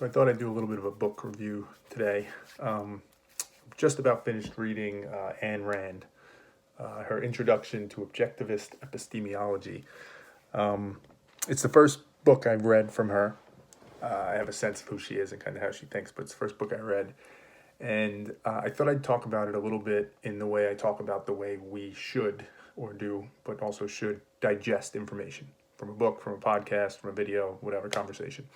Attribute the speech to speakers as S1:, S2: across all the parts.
S1: So I thought I'd do a little bit of a book review today. Just about finished reading Ayn Rand, her introduction to Objectivist Epistemology. It's the first book I've read from her. I have a sense of who she is and kind of how she thinks, but it's the first book I read. And I thought I'd talk about it a little bit in the way I talk about the way we should or do, but also should digest information from a book, from a podcast, from a video, whatever conversation.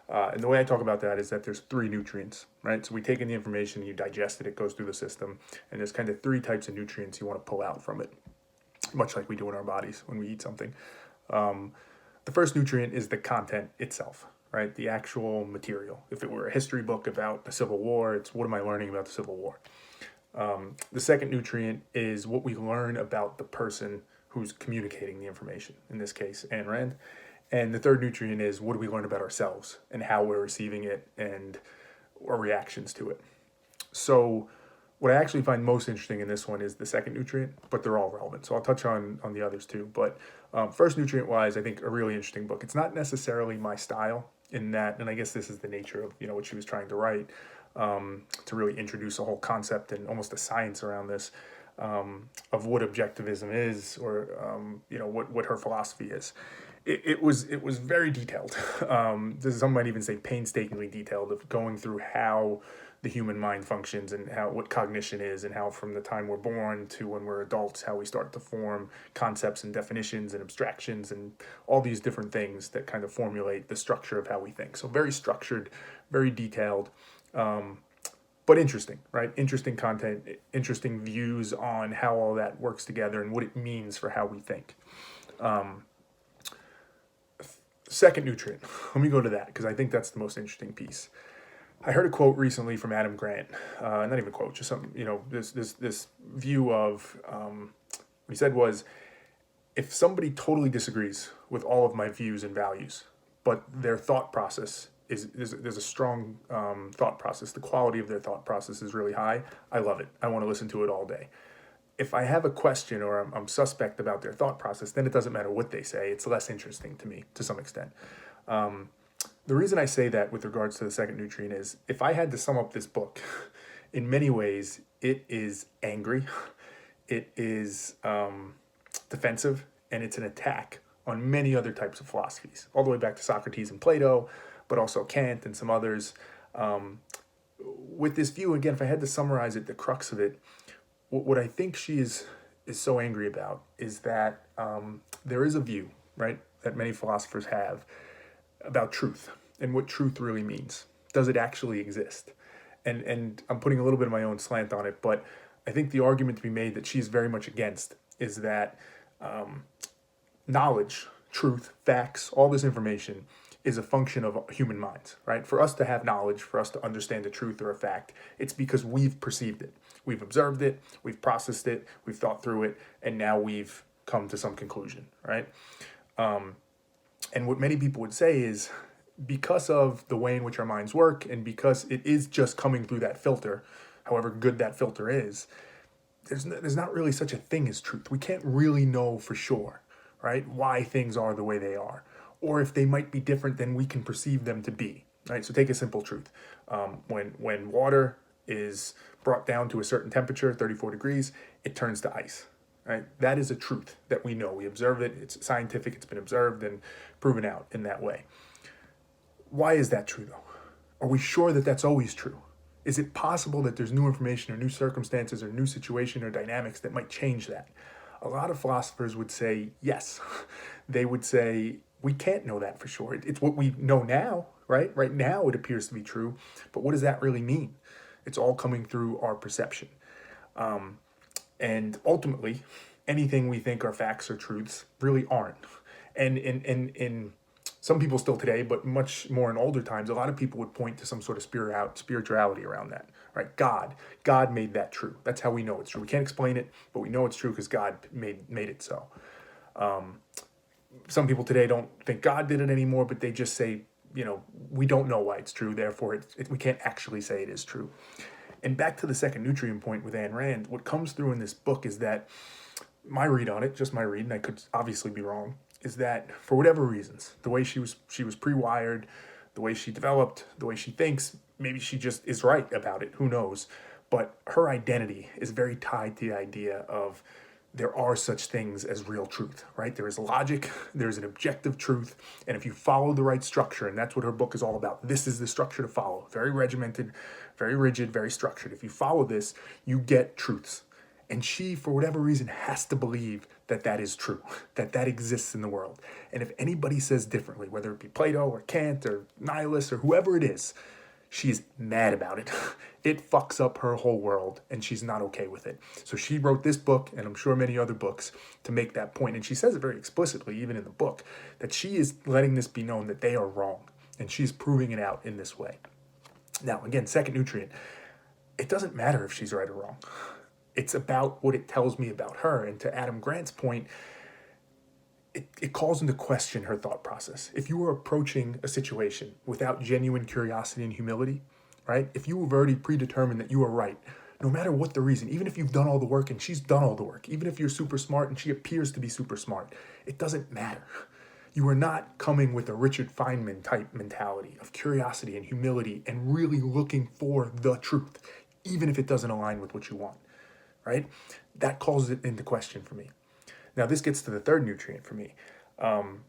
S1: And the way I talk about that is that there's three nutrients, right? So we take in the information, you digest it, it goes through the system, and there's kind of three types of nutrients you want to pull out from it, much like we do in our bodies when we eat something. The first nutrient is the content itself, right? The actual material. If it were a history book about the Civil War, it's what am I learning about the Civil War? The second nutrient is what we learn about the person who's communicating the information, in this case, Ayn Rand. And the third nutrient is what do we learn about ourselves and how we're receiving it and our reactions to it. So what I actually find most interesting in this one is the second nutrient, but they're all relevant. So I'll touch on the others too. But first nutrient-wise, I think a really interesting book. It's not necessarily my style in that, and I guess this is the nature of what she was trying to write, to really introduce a whole concept and almost a science around this of what objectivism is, or what her philosophy is. It was very detailed. Some might even say painstakingly detailed, of going through how the human mind functions and what cognition is, and how from the time we're born to when we're adults, how we start to form concepts and definitions and abstractions and all these different things that kind of formulate the structure of how we think. So very structured, very detailed, but interesting, right? Interesting content, interesting views on how all that works together and what it means for how we think. Second nutrient, let me go to that because I think that's the most interesting piece. I heard a quote recently from Adam Grant, not even a quote, just something, this view of, what he said was, if somebody totally disagrees with all of my views and values, but their thought process there's a strong thought process, the quality of their thought process is really high, I love it. I want to listen to it all day. If I have a question or I'm suspect about their thought process, then it doesn't matter what they say. It's less interesting to me to some extent. The reason I say that with regards to the second nutrient is, if I had to sum up this book, in many ways, it is angry, it is defensive, and it's an attack on many other types of philosophies, all the way back to Socrates and Plato, but also Kant and some others. With this view, again, if I had to summarize it, the crux of it, what I think she is so angry about is that there is a view, right, that many philosophers have about truth and what truth really means. Does it actually exist? And I'm putting a little bit of my own slant on it, but I think the argument to be made that she's very much against is that knowledge, truth, facts, all this information is a function of human minds, right? For us to have knowledge, for us to understand a truth or a fact, it's because we've perceived it. We've observed it, we've processed it, we've thought through it, and now we've come to some conclusion, right? And what many people would say is, because of the way in which our minds work, and because it is just coming through that filter, however good that filter is, there's not really such a thing as truth. We can't really know for sure, right, why things are the way they are, or if they might be different than we can perceive them to be, right? So take a simple truth. When water is brought down to a certain temperature, 34 degrees, it turns to ice, right? That is a truth that we know. We observe it. It's scientific. It's been observed and proven out in that way. Why is that true, though? Are we sure that that's always true? Is it possible that there's new information or new circumstances or new situation or dynamics that might change that? A lot of philosophers would say yes. They would say, we can't know that for sure. It's what we know now, right? Right now it appears to be true, but what does that really mean? It's all coming through our perception. And ultimately, anything we think are facts or truths really aren't. And in some people still today, but much more in older times, a lot of people would point to some sort of spirituality around that, right? God made that true. That's how we know it's true. We can't explain it, but we know it's true because God made it so. Some people today don't think God did it anymore, but they just say, we don't know why it's true, therefore we can't actually say it is true. And back to the second nutrient point with Ayn Rand, what comes through in this book is that my read on it, just my read, and I could obviously be wrong, is that for whatever reasons, the way she was pre-wired, the way she developed, the way she thinks. Maybe she just is right about it, who knows? But her identity is very tied to the idea of there are such things as real truth, right? There is logic, there's an objective truth, and if you follow the right structure, and that's what her book is all about, this is the structure to follow. Very regimented, very rigid, very structured. If you follow this, you get truths. And she, for whatever reason, has to believe that that is true, that that exists in the world. And if anybody says differently, whether it be Plato or Kant or nihilists or whoever it is, she is mad about it. It fucks up her whole world, and she's not okay with it. So she wrote this book, and I'm sure many other books, to make that point. And she says it very explicitly, even in the book, that she is letting this be known that they are wrong, and she's proving it out in this way. Now, again, second nutrient, it doesn't matter if she's right or wrong. It's about what it tells me about her. And to Adam Grant's point, it calls into question her thought process. If you were approaching a situation without genuine curiosity and humility, right? If you have already predetermined that you are right, no matter what the reason, even if you've done all the work and she's done all the work, even if you're super smart and she appears to be super smart, it doesn't matter. You are not coming with a Richard Feynman type mentality of curiosity and humility and really looking for the truth, even if it doesn't align with what you want, right? That calls it into question for me. Now, this gets to the third nutrient for me,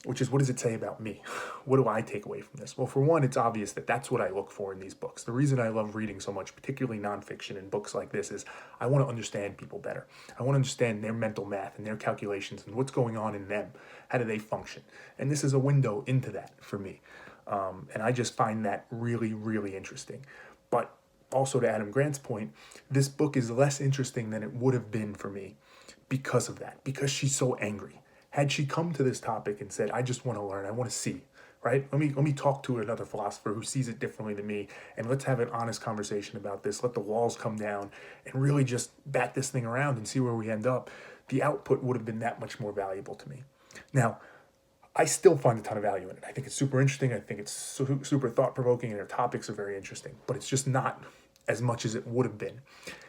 S1: which is, what does it say about me? What do I take away from this? Well, for one, it's obvious that that's what I look for in these books. The reason I love reading so much, particularly nonfiction and books like this, is I want to understand people better. I want to understand their mental math and their calculations and what's going on in them. How do they function? And this is a window into that for me. And I just find that really, really interesting. But also, to Adam Grant's point, this book is less interesting than it would have been for me because of that, because she's so angry. Had she come to this topic and said, I just want to learn, I want to see, right? Let me talk to another philosopher who sees it differently than me, and let's have an honest conversation about this. Let the walls come down and really just bat this thing around and see where we end up. The output would have been that much more valuable to me. Now, I still find a ton of value in it. I think it's super interesting. I think it's super thought-provoking, and her topics are very interesting, but it's just not as much as it would have been.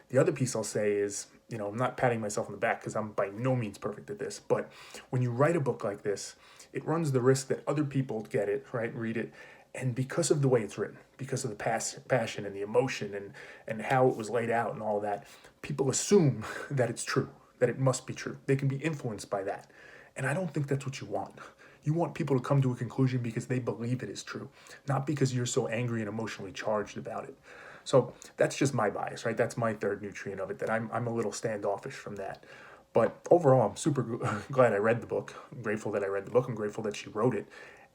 S1: The other piece I'll say is, I'm not patting myself on the back because I'm by no means perfect at this, but when you write a book like this, it runs the risk that other people get it, right, read it, and because of the way it's written, because of the passion and the emotion and how it was laid out and all that, people assume that it's true, that it must be true. They can be influenced by that. And I don't think that's what you want. You want people to come to a conclusion because they believe it is true, not because you're so angry and emotionally charged about it. So that's just my bias, right? That's my third nutrient of it, that I'm a little standoffish from that. But overall, I'm super glad I read the book. I'm grateful that I read the book. I'm grateful that she wrote it.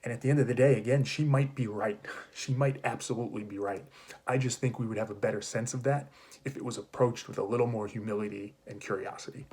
S1: And at the end of the day, again, she might be right. She might absolutely be right. I just think we would have a better sense of that if it was approached with a little more humility and curiosity.